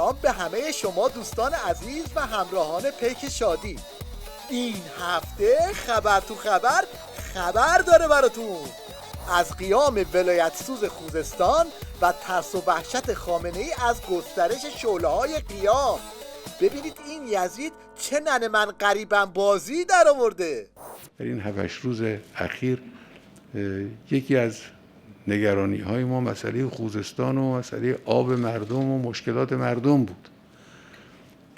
سلام به همه شما دوستان عزیز و همراهان پیک شادی. این هفته خبر تو خبر داره براتون از قیام ولایت سوز خوزستان و ترس و وحشت خامنه‌ای از گسترش شعله‌های قیام. ببینید این یزید چه ننه من غریبم بازی در آورده. در این 7 روز اخیر یکی از نگرانی های ما مسئله خوزستان و مسئله آب مردم و مشکلات مردم بود.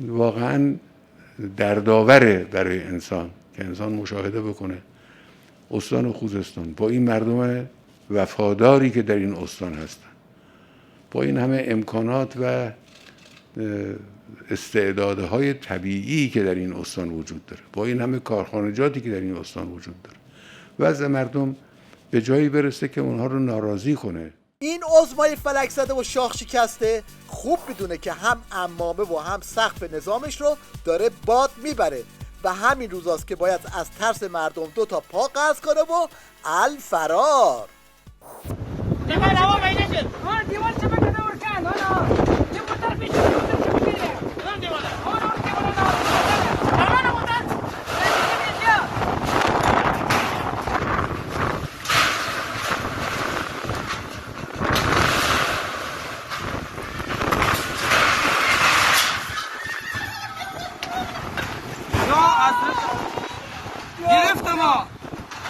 واقعا دردآوره برای انسان که انسان مشاهده بکنه استان خوزستان با این مردم وفاداری که در این استان هستن، با این همه امکانات و استعدادهای طبیعی که در این استان وجود داره، با این همه کارخانجاتی که در این استان وجود داره، وضع مردم به جایی برسه که اونها رو ناراضی کنه. این عضمای فلک زده و شاخ شکسته خوب بدونه که هم عمامه و هم سقف نظامش رو داره باد میبره و همین روزاست که باید از ترس مردم 2 تا پا قرض کنه و الفرار.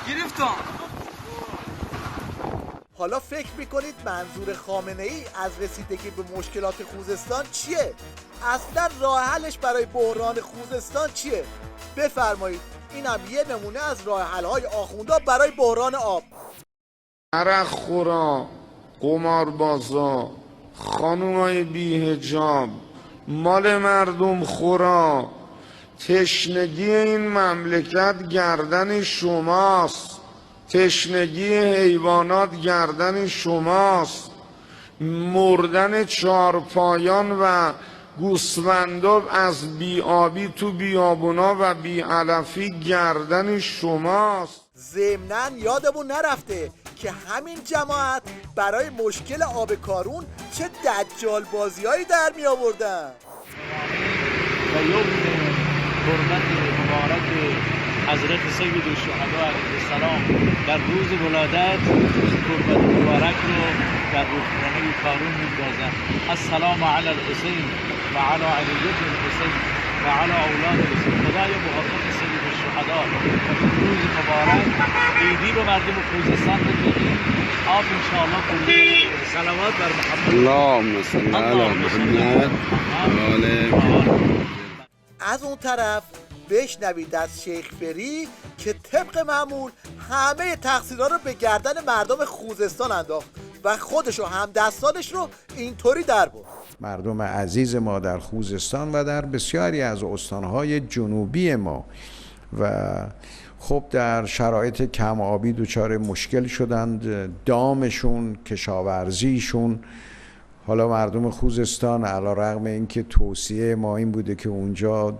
گرفتم. حالا فکر میکنید منظور خامنه‌ای از رسیدگی به مشکلات خوزستان چیه؟ اصلا راه حلش برای بحران خوزستان چیه؟ بفرمایید اینم یه نمونه از راه حل‌های آخوندا برای بحران آب. عرق خورا، قماربازا، خانومای بی‌حجاب، مال مردم خورا، تشنگی این مملکت گردن شماست، تشنگی حیوانات گردن شماست، مردن چارپایان و گوسفندا از بی‌آبی تو بیابونا و بی‌علفی گردن شماست. ضمناً یادمون نرفته که همین جماعت برای مشکل آب کارون چه دجال بازیایی در می آوردن. حرمت مبارک حضرت سید الشهدا علیه السلام در روز ولادت قربت مبارک رو در رودخانه کارون می‌اندازند. السلام علی الحسین و علی علی بن الحسین و علی اولاد الحسین. خدای محقق سید الشهدا روز مبارک عیدی رو مردم خوزستان بدهید. آب انشاءالله کلی صلوات بر محمد. اللهم صل علی محمد و آل. از اون طرف بشنوید از شیخ فری که طبق معمول همه تقصیرها رو به گردن مردم خوزستان انداخت و خودش و همدستانش رو اینطوری در برد. مردم عزیز ما در خوزستان و در بسیاری از استانهای جنوبی ما و خب در شرایط کم آبی دچار مشکل شدند، دامشون، کشاورزیشون. حالا مردم خوزستان علیرغم اینکه توصیه ما این بوده که اونجا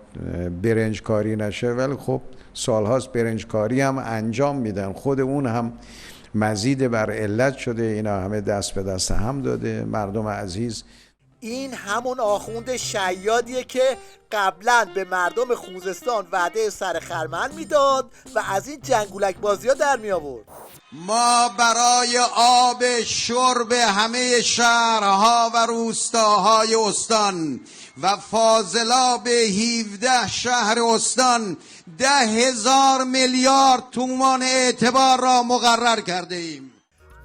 برنج کاری نشه، ولی خب سالهاست برنج کاری هم انجام میدن، خود اون هم مزید بر علت شده. اینا همه دست به دست هم داده. مردم عزیز، این همون آخوند شیادیه که قبلا به مردم خوزستان وعده سر خرمن میداد و از این جنگولک بازی ها در می آورد. ما برای آب شرب همه شهرها و روستاهای استان و فاضلاب 17 شهر استان 10,000 میلیارد تومان اعتبار را مقرر کرده ایم.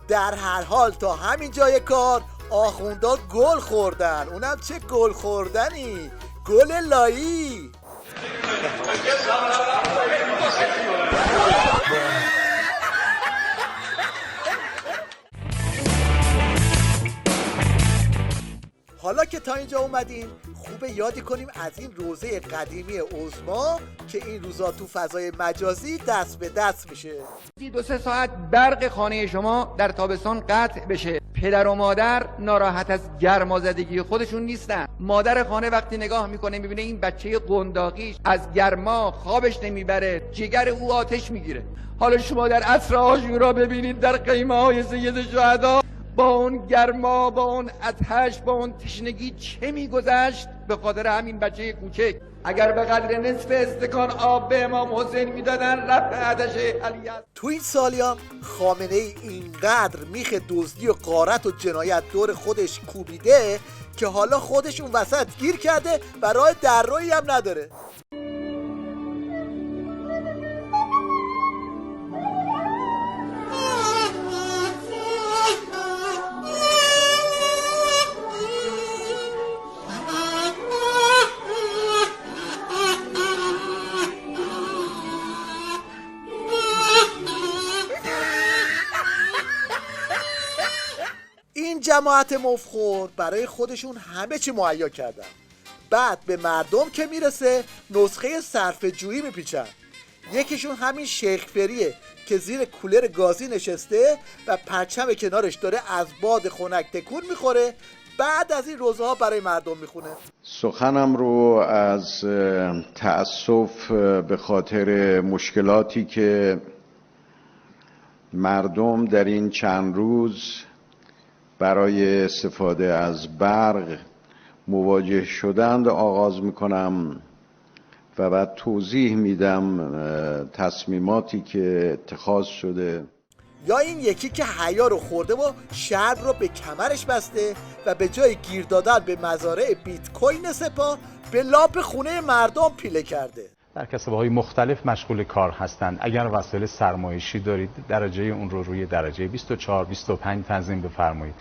در هر حال تا همین جای کار آخوندا گل خوردن. اونم چه گل خوردنی؟ گل لایی. حالا که تا اینجا اومدیم خوبه یادی کنیم از این روزه قدیمی عظما که این روزا تو فضای مجازی دست به دست میشه. 2-3 ساعت برق خانه شما در تابستان قطع بشه. پدر و مادر ناراحت از گرمازدگی خودشون نیستن. مادر خانه وقتی نگاه میکنه میبینه این بچه قنداقیش از گرما خوابش نمیبره، جگر او آتش میگیره. حالا شما در عصر عاشورا ببینید در خیمه های سید شهدا با اون گرما، با اون آتش، با اون تشنگی چه میگذشت به خاطر همین بچه کوچک. اگر به قدر نصف استکان آب به امام حسین میدادن رفع آتش علی است. تو این سالیان خامنه ای اینقدر میخ دزدی و غارت و جنایت دور خودش کوبیده که حالا خودش اون وسط گیر کرده و راه دررویی هم نداره. این جماعت مفخور برای خودشون همه چی مهیا کردن، بعد به مردم که میرسه نسخه صرفه جویی میپیچن. یکیشون همین شیخ فریه که زیر کولر گازی نشسته و پرچم کنارش داره از باد خنک تکون میخوره، بعد از این روزها برای مردم میخونه. سخنم رو از تأسف به خاطر مشکلاتی که مردم در این چند روز برای استفاده از برق مواجه شدند آغاز میکنم و بعد توضیح میدم تصمیماتی که اتخاذ شده. یا این یکی که حیا رو خورده و شرب رو به کمرش بسته و به جای گیر دادن به مزارع بیت کوین سپاه به لاپ خونه مردم پیله کرده. در کسب‌های مختلف مشغول کار هستند. اگر وسایل سرمایشی دارید درجه اون رو روی درجه 24 25 تنظیم بفرمایید.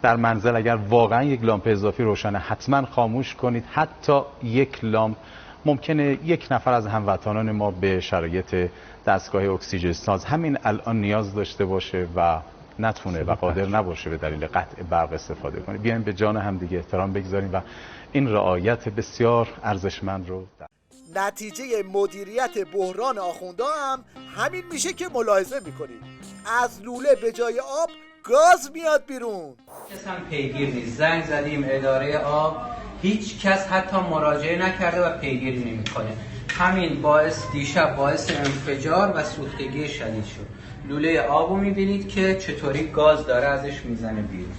در منزل اگر واقعا یک لامپ اضافی روشنه حتما خاموش کنید. حتی یک لامپ ممکنه یک نفر از هموطنان ما به شرایط دستگاه اکسیژن ساز همین الان نیاز داشته باشه و نتونه و قادر نباشه به دلیل قطع برق استفاده کنه. بیایم به جان هم دیگه احترام بگذاریم و این رعایت بسیار ارزشمند رو نتیجه مدیریت بحران آخوندا هم همین میشه که ملاحظه میکنید از لوله به جای آب گاز میاد بیرون. کس هم پیگیر نیست. زنگ زدیم اداره آب، هیچ کس حتی مراجعه نکرده و پیگیری نمیکنه. همین دیشب باعث انفجار و سوختگی شدید شد. لوله آبو میبینید که چطوری گاز داره ازش میزنه بیرون.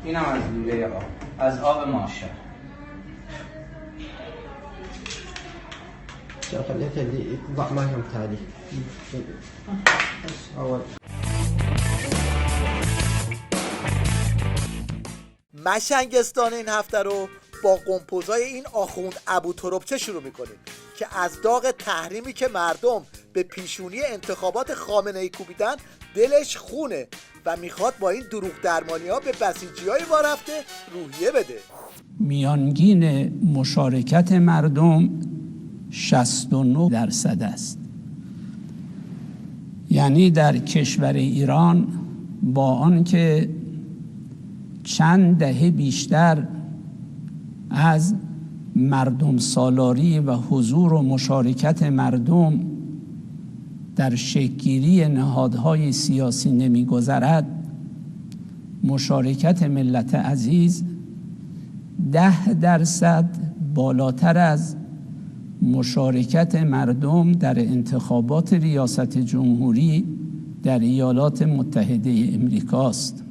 اینم از لوله آب، از آب ماشه. خلي ضع معهم تالي اول. مشنگستان این هفته رو با قمپوزای این آخوند ابو تربچه شروع میکنیم که از داغ تحریمی که مردم به پیشونی انتخابات خامنه ای کوبیدن دلش خونه و میخواد با این دروغ درمانی ها به بسیجی‌های وارفته روحیه بده. میانگین مشارکت مردم 69% است. یعنی در کشور ایران با آنکه چند دهه بیشتر از مردم سالاری و حضور و مشارکت مردم در شکل‌گیری نهادهای سیاسی نمی‌گذرد، مشارکت ملت عزیز 10% بالاتر از مشارکت مردم در انتخابات ریاست جمهوری در ایالات متحده امریکاست.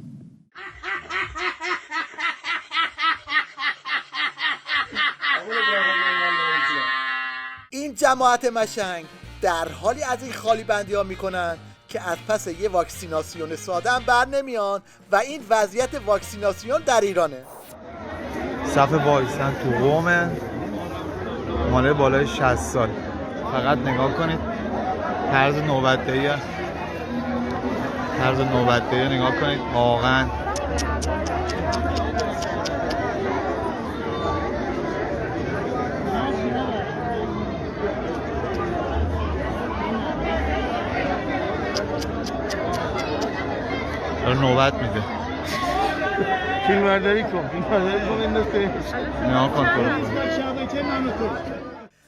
این جماعت مشنگ در حالی از این خالی بندی ها میکنن که از پس یه واکسیناسیون ساده هم بر نمیان و این وضعیت واکسیناسیون در ایرانه. صف وایسن تو قومه ماله بالای 60 سال. فقط نگاه کنید طرز نوبتدهی نگاه کنید واقعا نوبت میده. فیلم برداری کن نه کنترل.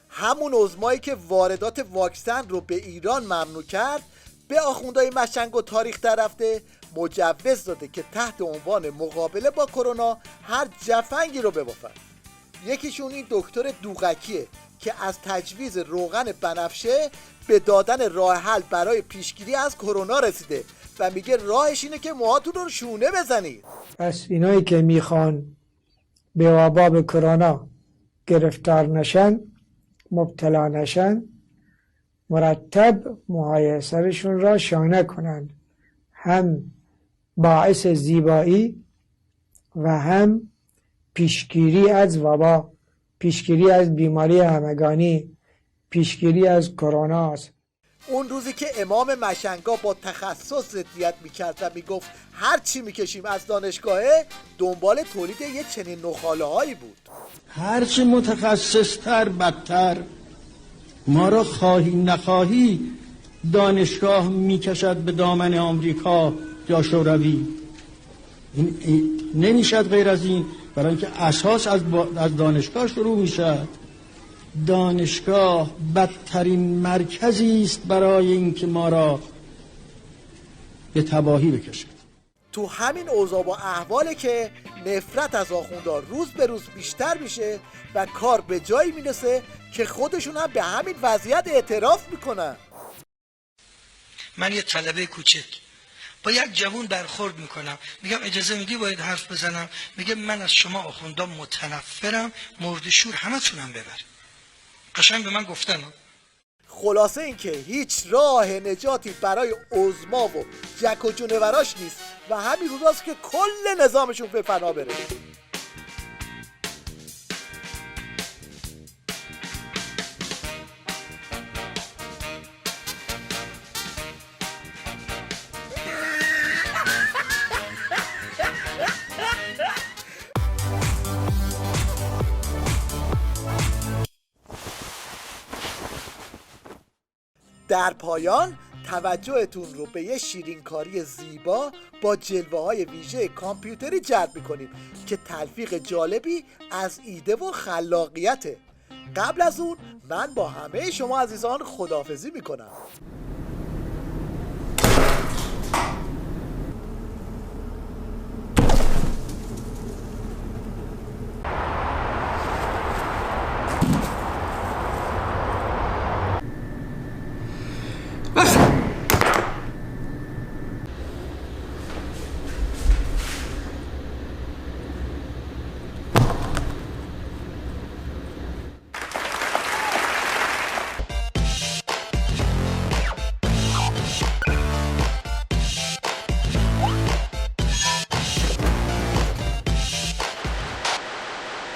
همون عزمایی که واردات واکسن رو به ایران ممنوع کرد به آخوندهای مشنگ و تاریخ در رفته مجوز داده که تحت عنوان مقابله با کرونا هر جفنگی رو ببافن. یکیشون این دکتر دوغکیه که از تجویز روغن بنفشه به دادن راه حل برای پیشگیری از کرونا رسیده و میگه راهش اینه که موهاتون رو شونه بزنید. پس اینایی که میخوان به وبا کرونا گرفتار نشن، مبتلا نشن، مرتب موهای سرشون را شانه کنند، هم باعث زیبایی و هم پیشگیری از وبا، پیشگیری از بیماری همگانی، پیشگیری از کرونا است. اون روزی که امام مشنگا با تخصص ضدیت میکرد و میگفت هر چی میکشیم از دانشگاهه، دنبال تولید یه چنین نخاله هایی بود. هرچی متخصص تر بدتر، ما را خواهی نخواهی دانشگاه میکشد به دامن آمریکا یا شوروی. این نمیشد غیر از این، برای اینکه اساس از دانشگاه شروع میشد. دانشگاه بدترین مرکزی است برای اینکه ما را به تباهی بکشد. تو همین اوضاع و احواله که نفرت از آخوندها روز به روز بیشتر میشه و کار به جایی میرسه که خودشون هم به همین وضعیت اعتراف میکنن. من یه طلبه کوچک با یک جوون برخورد میکنم، میگم اجازه میدی باید حرف بزنم؟ میگه من از شما آخوندا متنفرم، مرد شور همه تونم ببر. قشنگ به من گفتن. خلاصه این که هیچ راه نجاتی برای عظما و جک و جونوراش نیست و همین روزاست که کل نظامشون به فنا بره. در پایان توجهتون رو به یه شیرینکاری زیبا با جلوه‌های ویژه کامپیوتری جلب می‌کنیم که تلفیق جالبی از ایده و خلاقیته. قبل از اون من با همه شما عزیزان خداحافظی می‌کنم.